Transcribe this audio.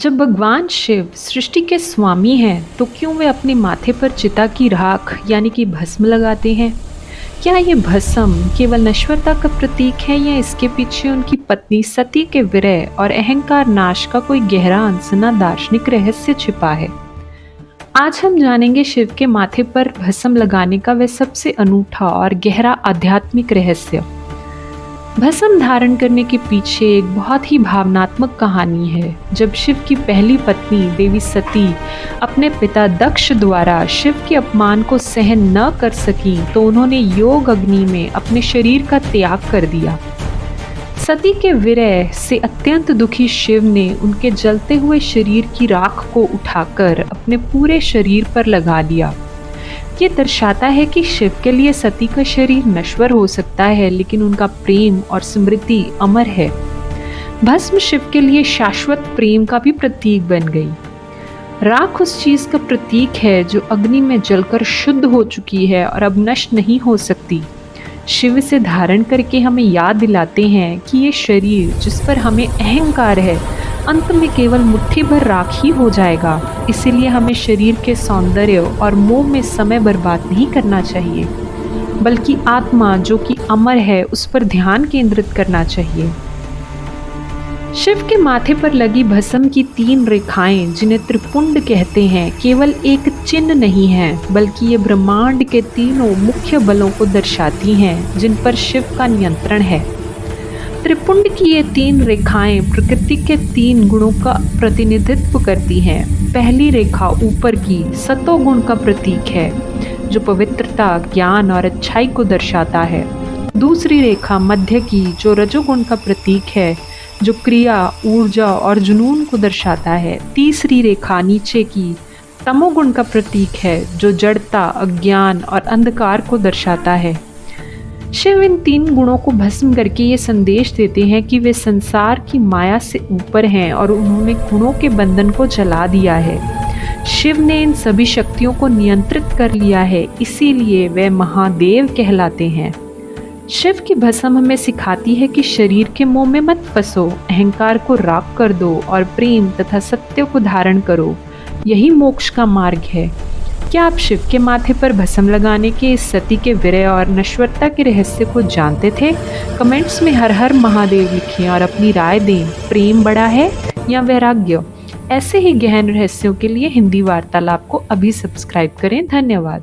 जब भगवान शिव सृष्टि के स्वामी हैं तो क्यों वे अपने माथे पर चिता की राख यानी कि भस्म लगाते हैं? क्या ये भस्म केवल नश्वरता का प्रतीक है या इसके पीछे उनकी पत्नी सती के विरह और अहंकार नाश का कोई गहरा अनसुना दार्शनिक रहस्य छिपा है? आज हम जानेंगे शिव के माथे पर भस्म लगाने का वह सबसे अनूठा और गहरा आध्यात्मिक रहस्य। भस्म धारण करने के पीछे एक बहुत ही भावनात्मक कहानी है। जब शिव की पहली पत्नी देवी सती अपने पिता दक्ष द्वारा शिव के अपमान को सहन न कर सकी तो उन्होंने योग अग्नि में अपने शरीर का त्याग कर दिया। सती के विरह से अत्यंत दुखी शिव ने उनके जलते हुए शरीर की राख को उठाकर अपने पूरे शरीर पर लगा दिया। ये दर्शाता है कि शिव के लिए सती का शरीर नश्वर हो सकता है, लेकिन उनका प्रेम और स्मृति अमर है। भस्म शिव के लिए शाश्वत प्रेम का भी प्रतीक बन गई। राख उस चीज का प्रतीक है जो अग्नि में जलकर शुद्ध हो चुकी है और अब नष्ट नहीं हो सकती। शिव इसे धारण करके हमें याद दिलाते हैं कि ये शरीर जिस पर हमें अहंकार है अंत में केवल मुट्ठी भर राख ही हो जाएगा। इसीलिए हमें शरीर के सौंदर्य और मोह में समय बर्बाद नहीं करना चाहिए, बल्कि आत्मा जो कि अमर है उस पर ध्यान केंद्रित करना चाहिए। शिव के माथे पर लगी भस्म की 3 रेखाएं जिन्हें त्रिपुंड कहते हैं केवल एक चिन्ह नहीं है, बल्कि ये ब्रह्मांड के तीनों मुख्य बलों को दर्शाती हैं जिन पर शिव का नियंत्रण है। त्रिपुंड की ये 3 रेखाएं प्रकृति के 3 गुणों का प्रतिनिधित्व करती हैं। पहली रेखा ऊपर की सतोगुण का प्रतीक है जो पवित्रता, ज्ञान और अच्छाई को दर्शाता है। दूसरी रेखा मध्य की जो रजोगुण का प्रतीक है जो क्रिया, ऊर्जा और जुनून को दर्शाता है। तीसरी रेखा नीचे की तमोगुण का प्रतीक है जो जड़ता, अज्ञान और अंधकार को दर्शाता है। शिव इन 3 गुणों को भस्म करके ये संदेश देते हैं कि वे संसार की माया से ऊपर हैं और उन्होंने गुणों के बंधन को जला दिया है। शिव ने इन सभी शक्तियों को नियंत्रित कर लिया है, इसीलिए वे महादेव कहलाते हैं। शिव की भस्म हमें सिखाती है कि शरीर के मोह में मत फंसो, अहंकार को राख कर दो और प्रेम तथा सत्य को धारण करो। यही मोक्ष का मार्ग है। क्या आप शिव के माथे पर भस्म लगाने के इस सती के विरह और नश्वरता के रहस्य को जानते थे? कमेंट्स में हर हर महादेव लिखें और अपनी राय दें। प्रेम बड़ा है या वैराग्य? ऐसे ही गहन रहस्यों के लिए हिंदी वार्तालाप को अभी सब्सक्राइब करें। धन्यवाद।